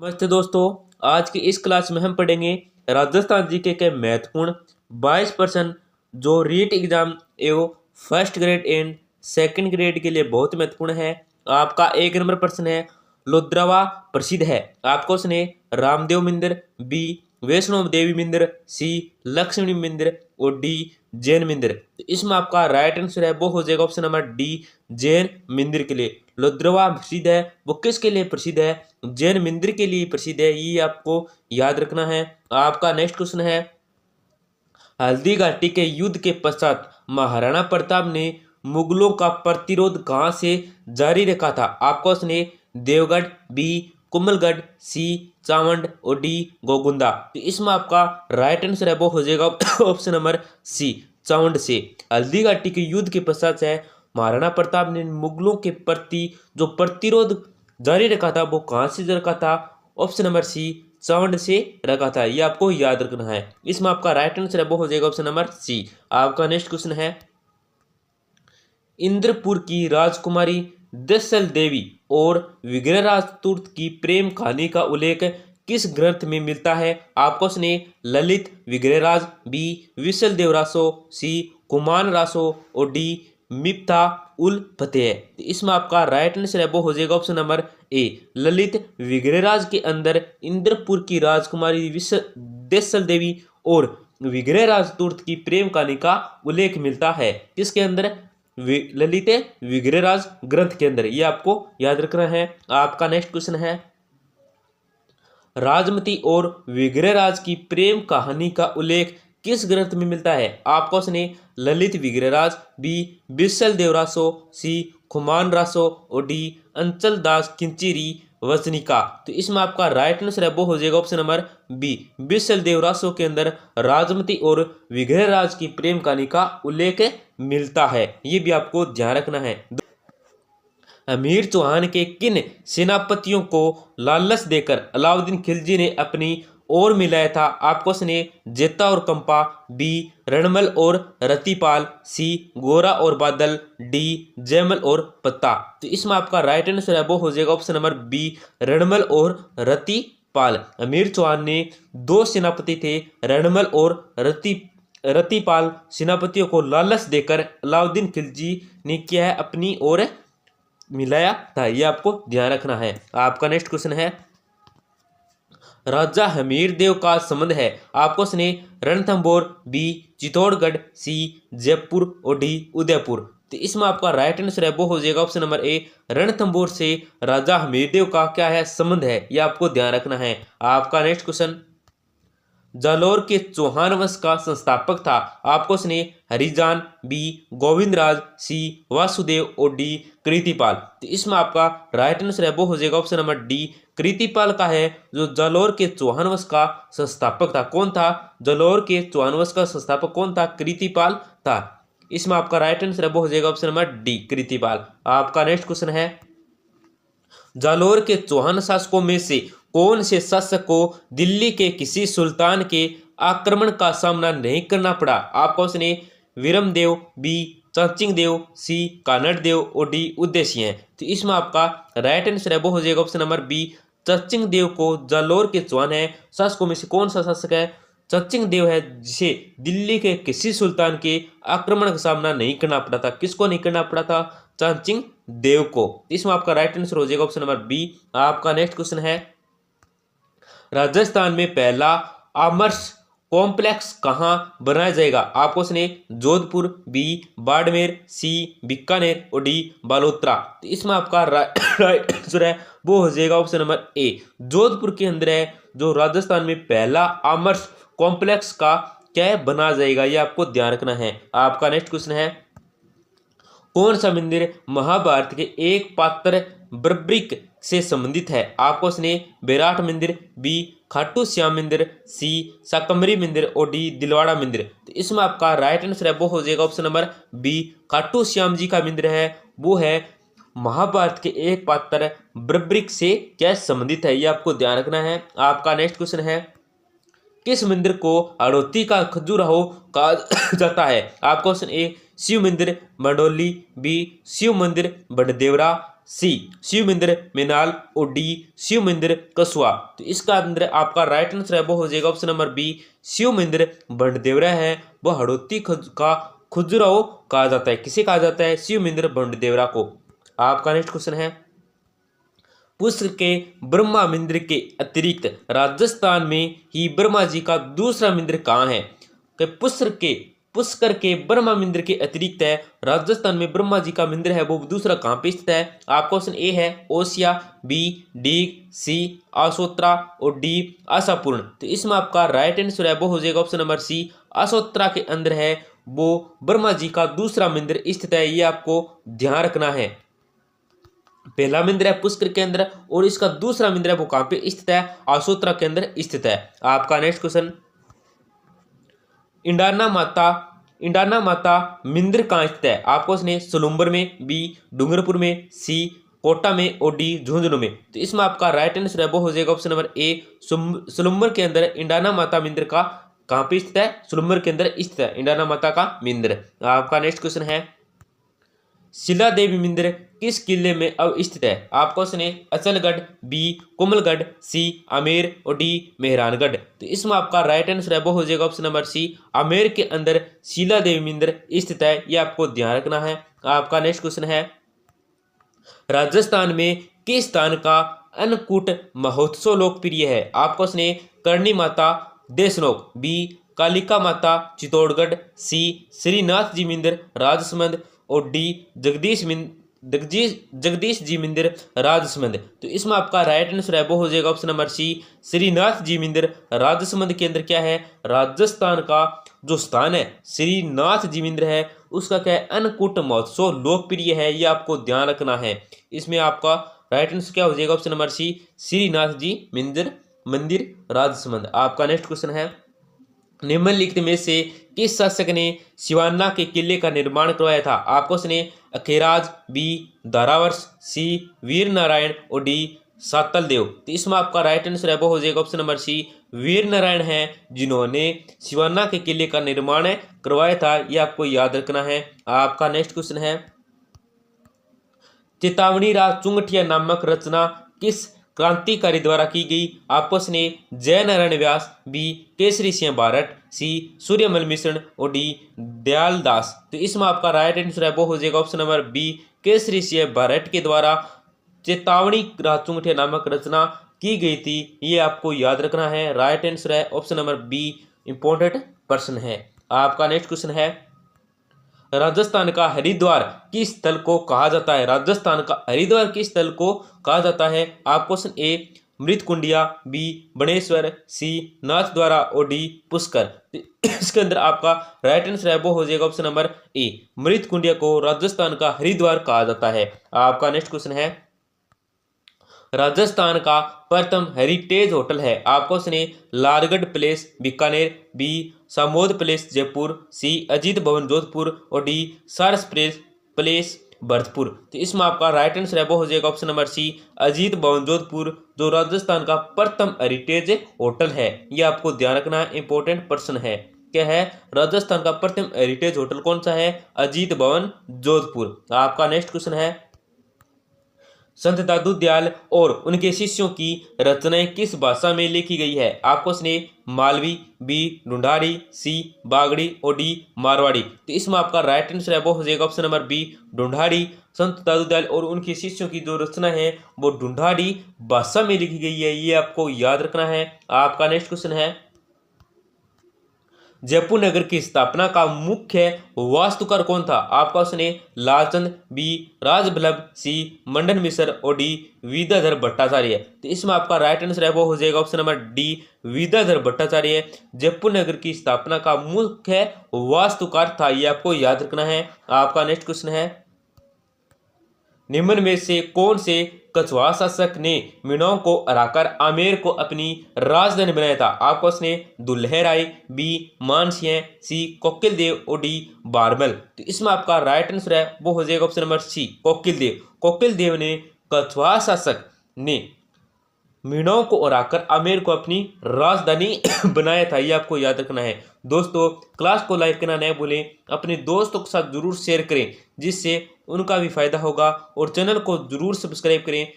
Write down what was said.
नमस्ते दोस्तों। आज की इस क्लास में हम पढ़ेंगे राजस्थान जीके के महत्वपूर्ण 22% जो रीट एग्जाम एवं first grade and second grade के लिए बहुत महत्वपूर्ण है। आपका 1 नंबर प्रश्न है, लुद्रवा प्रसिद्ध है। आपको उसने रामदेव मंदिर, बी वैष्णो देवी मंदिर, सी लक्ष्मी मंदिर और डी जैन मंदिर। तो इसमें आपका राइट आंसर है वो हो जाएगा ऑप्शन नंबर डी जैन मंदिर के लिए। लुद्रवा प्रसिद्ध है वो किसके लिए प्रसिद्ध है? जैन मंदिर के लिए प्रसिद्ध है, ये आपको याद रखना है। आपका नेक्स्ट क्वेश्चन है, हल्दी घाटी के युद्ध के पश्चात महाराणा प्रताप ने मुगलों का प्रतिरोध कहां से जारी रखा था? आपको उसने देवगढ़, बी कुंभलगढ़, सी चावंड और डी गोगुंदा। तो इसमें आपका राइट आंसर है वो हो जाएगा ऑप्शन नंबर सी चावंड से। हल्दी घाटी के युद्ध के पश्चात है महाराणा प्रताप ने मुगलों के प्रति जो प्रतिरोध जारी रखा था वो कहां से रखा था? ऑप्शन नंबर सी चावंड से रखा था, ये आपको याद रखना है। इसमें आपका राइट आंसर है वो हो जाएगा ऑप्शन नंबर सी। आपका नेक्स्ट क्वेश्चन है, इंद्रपुर की राजकुमारी दसल देवी और विग्रहराज तुर्त की प्रेम कहानी का उल्लेख किस ग्रंथ में मिलता है? आपको उसने ललित विग्रहराज, बी विसल देवरासो, सी कुमान रासो और डी मिफ्ता उल फतेह। तो इसमें आपका राइट आंसर है वो हो जाएगा option number A Lalit Vigraharaj के अंदर इंद्रपुर की राजकुमारी देसल देवी और विग्रहराज तुर्त की प्रेम कहानी का उल्लेख मिलता है। किसके अंदर? ललित विग्रहराज ग्रंथ के अंदर, ये आपको याद रखना है। आपका नेक्स्ट क्वेश्चन है, राजमती और विग्रहराज की प्रेम कहानी का उल्लेख किस ग्रंथ में मिलता है? आपको उसने ललित विग्रहराज, बी बिसल देवरासो, सी खुमान रासो और डी अंचल दास किंचिरी वचनिका। तो इसमें आपका राइट आंसर है वो हो जाएगा ऑप्शन नंबर बी बिसल देवरासो के अंदर राजमती और विग्रहराज की प्रेम कहानी का उल्लेख मिलता है, ये भी आपको ध्यान रखना है। अमीर चौहान के किन सेनापतियों को लालच देकर अलाउद्दीन खिलजी ने अपनी ओर मिलाया था? आपको उसने जेता और कंपा, बी रणमल और रतिपाल, सी गोरा और बादल, डी जयमल और पत्ता। तो इसमें आपका राइट आंसर है वो हो जाएगा ऑप्शन नंबर बी रणमल और रतिपाल। अमीर चौहान ने दो सेनापति थे, रणमल और रतिपाल सेनापतियों को लालच देकर अलाउद्दीन खिलजी ने किया है अपनी ओर मिलाया था, ये आपको ध्यान रखना है। आपका नेक्स्ट क्वेश्चन है, राजा हमीर देव का संबंध है। आपको उसने रणथंभौर, बी चित्तौड़गढ़, सी जयपुर और डी उदयपुर। तो इसमें आपका राइट आंसर है वो हो जाएगा ऑप्शन नंबर ए रणथंभौर से राजा हमीर देव का क्या है संबंध है, ये आपको ध्यान रखना है। आपका नेक्स्ट क्वेश्चन, जालौर के चौहान वंश का संस्थापक था। आपको उसने हरिजान, बी गोविंदराज, सी वासुदेव और डी कृतिपाल। तो इसमें आपका राइट आंसर है वो हो जाएगा ऑप्शन नंबर डी कृतिपाल का है जो जालौर के चौहान वंश का संस्थापक था। कौन था? जालौर के चौहान वंश का संस्थापक कौन था? कृतिपाल था। इसमें आपका राइट आंसर है वो हो जाएगा ऑप्शन नंबर डी कृतिपाल। आपका नेक्स्ट क्वेश्चन है, जालौर के चौहान शासकों में से कौन से शासक को दिल्ली के किसी सुल्तान के आक्रमण का सामना नहीं करना पड़ा? आपको उसने वीरमदेव, बी चाचिंग देव, सी कानड़ देव और डी उदयसिंह है। तो इसमें आपका राइट आंसर है वो हो जाएगा ऑप्शन नंबर बी चाचिंग देव को जालौर के चौहान है शासकों में से कौन सा शासक है? चाचिंग देव है जिसे दिल्ली के किसी सुल्तान के आक्रमण का सामना नहीं करना पड़ा था। किसको नहीं करना पड़ा था? चाचिंग देव को। इसमें आपका राइट आंसर हो जाएगा ऑप्शन नंबर बी। आपका नेक्स्ट क्वेश्चन है, राजस्थान में पहला आमर्स कॉम्प्लेक्स कहां बनाया जाएगा? आपको उसने जोधपुर, बी बाड़मेर, सी बीकानेर और डी बालोतरा। तो इसमें आपका राइट आंसर है वो हो जाएगा ऑप्शन नंबर ए जोधपुर के अंदर है जो राजस्थान में पहला आमर्स कॉम्प्लेक्स का क्या है बना जाएगा, ये आपको ध्यान रखना है। आपका नेक्स्ट क्वेश्चन है, कौन सा मंदिर महाभारत के एक पात्र बर्ब्रिक से संबंधित है? आपको उसने विराट मंदिर, बी खाटू श्याम मंदिर, सी शाकंभरी मंदिर और डी दिलवाड़ा मंदिर। तो इसमें आपका राइट आंसर है वो हो जाएगा option number B Khatu Shyam ji का मंदिर है वो है महाभारत के एक पात्र बर्ब्रिक से क्या संबंधित है, ये आपको ध्यान रखना है। आपका नेक्स्ट क्वेश्चन है, किस मंदिर को हड़ौती का खजुराहो कहा जाता है? आपका ऑप्शन ए शिव मंदिर मंडोली, बी शिव मंदिर बड़देवरा, सी शिवमंदिर मेनाल और डी शिवमंदिर कसुआ। तो इसका अंदर आपका राइट आंसर है वो हो जाएगा ऑप्शन नंबर बी शिवमंदिर बंडदेवरा है वो हड़ौती का खजुराहो कहा जाता है। किसे कहा जाता है? शिवमंदिर बंडदेवरा को। आपका नेक्स्ट क्वेश्चन है पुष्कर के ब्रह्मा मंदिर के अतिरिक्त राजस्थान में ही ब्रह्मा जी का दूसरा मंदिर कहाँ है? कि पुष्कर के ब्रह्मा मंदिर के अतिरिक्त है राजस्थान में ब्रह्मा जी का मंदिर है वो दूसरा कहाँ पे स्थित है? आपका ऑप्शन ए है ओसिया, बी डीग, सी आसोत्रा और डी आशापूर्ण। तो इसमें आपका राइट आंसर है वो हो जाएगा ऑप्शन नंबर सी आसोत्रा के अंदर है वो ब्रह्मा जी का दूसरा मंदिर स्थित है। ये आपको ध्यान रखना है। पहला मंदिर है पुष्कर के अंदर और इसका दूसरा मंदिर है वो कहां पे स्थित है? आसोत्रा के अंदर स्थित है। आपका नेक्स्ट क्वेश्चन इंडाना माता मंदिर कहां स्थित है? आपको उसने सुलुम्बर में, बी डूंगरपुर में, सी कोटा में और डी झुंझुनू में। तो इसमें आपका राइट आंसर है वो हो जाएगा ऑप्शन नंबर ए सुलुम्बर के अंदर इंडाना माता मंदिर का कहां पे स्थित है? सुलुम्बर के अंदर स्थित है इंडाना माता का मंदिर। आपका नेक्स्ट क्वेश्चन है शिला देवी मंदिर किस किले में अवस्थित है? आपको उसने अचलगढ़, बी कोमलगढ़, सी आमेर और डी मेहरानगढ़। तो इसमें आपका राइट आंसर है वो हो जाएगा ऑप्शन नंबर सी आमेर के अंदर शिला देवी मंदिर स्थित है। ये आपको ध्यान रखना है। आपका नेक्स्ट क्वेश्चन है राजस्थान में किस स्थान का अन्नकूट महोत्सव लोकप्रिय है? आपको उसने करणी माता देशनोक, बी कालिका माता चित्तौड़गढ़, सी श्रीनाथ जी मंदिर राजसमंद और डी जगदीश जी मंदिर राजसमंद। तो इसमें आपका राइट आंसर है वो हो जाएगा option number C Shrinath ji मंदिर राजसमंद के अंदर क्या है? राजस्थान का जो स्थान है श्रीनाथ जी मंदिर है उसका क्या है? अन्नकूट महोत्सव लोकप्रिय है। ये आपको ध्यान रखना है। इसमें आपका राइट आंसर क्या हो जाएगा? Option number C Shrinath ji मंदिर राजसमंद। आपका नेक्स्ट क्वेश्चन है निम्नलिखित में से किस शासक ने सिवाना के किले का निर्माण करवाया था? आपको उसने अखेराज, बी दारावर्ष, सी वीर नारायण और डी सातल देव। तो इसमें आपका राइट आंसर है वो हो जाएगा option number C Veer Narayan है जिन्होंने सिवाना के किले का निर्माण करवाया था। ये आपको याद रखना है। आपका नेक्स्ट क्वेश्चन है चेतावनी राज चुंगठिया नामक रचना किस क्रांतिकारी द्वारा की गई? आपस ने जय नारायण व्यास, बी केसरी सिंह बारट, सी सूर्यमल मिश्र और डी दयाल दास। तो इसमें आपका राइट आंसर है वो हो जाएगा option number B Kesari Singh Barhat के द्वारा चेतावनी राज चुंगठिया नामक रचना की गई थी। ये आपको याद रखना है। राइट आंसर है option number be important person है। आपका नेक्स्ट क्वेश्चन है राजस्थान का हरिद्वार किस स्थल को कहा जाता है? राजस्थान का हरिद्वार किस स्थल को कहा जाता है? आप क्वेश्चन ए मृतकुंडिया, बी बनेश्वर, सी नाथद्वारा और डी पुष्कर। इसके अंदर आपका राइट आंसर है वो हो जाएगा ऑप्शन नंबर ए मृतकुंडिया को राजस्थान का हरिद्वार कहा जाता है। आपका नेक्स्ट क्वेश्चन है राजस्थान का प्रथम हेरिटेज होटल है? आपको उसने Lalgarh palace Bikaner, B Samode palace Jaipur, C Ajit Bhawan Jodhpur और डी सारस पैलेस भरतपुर। तो इसमें आपका राइट आंसर है वो हो जाएगा option number C Ajit Bhawan Jodhpur जो राजस्थान का प्रथम हेरिटेज होटल है। ये आपको ध्यान रखना है। इंपॉर्टेंट पर्सन है। क्या है? राजस्थान का प्रथम हेरिटेज होटल कौन सा है? अजीत भवन जोधपुर। आपका नेक्स्ट क्वेश्चन है संत दादू दयाल और उनके शिष्यों की रचनाएं किस भाषा में लिखी गई है? आपको उसने मालवी, बी ढूंढारी, सी बागड़ी और डी मारवाड़ी। तो इसमें आपका राइट आंसर है वो हो जाएगा ऑप्शन नंबर बी ढूंढारी। संत दादू दयाल और उनके शिष्यों की जो रचना है वो ढूंढारी भाषा में लिखी गई है। ये आपको याद रखना है। आपका नेक्स्ट क्वेश्चन है जयपुर नगर की स्थापना का मुख्य वास्तुकार कौन था? आपका उसने लालचंद, बी राजवल्लभ, सी मंडन मिश्र और डी विद्याधर भट्टाचार्य। तो इसमें आपका राइट आंसर है वो हो जाएगा option number D Vidyadhar Bhattacharya Jaipur नगर की स्थापना का मुख्य वास्तुकार था। ये आपको याद रखना है। आपका नेक्स्ट क्वेश्चन है निम्न में से कौन से कछवाहा शासक ने मीणाओं को हराकर आमेर को अपनी राजधानी बनाया था? आपको उसने दुल्हेराय, बी मानसिंह, सी कोकिलदेव और डी बारमल। तो इसमें आपका राइट आंसर है वो हो जाएगा ऑप्शन नंबर सी कोकिलदेव। कोकिलदेव ने कछवाहा शासक ने मीनाओं को हराकर आमेर को अपनी राजधानी बनाया था, ये आपको याद रखना है। दोस्तों क्लास को लाइक करना न भूलें, अपने दोस्तों के साथ जरूर शेयर करें जिससे उनका भी फायदा होगा, और चैनल को जरूर सब्सक्राइब करें।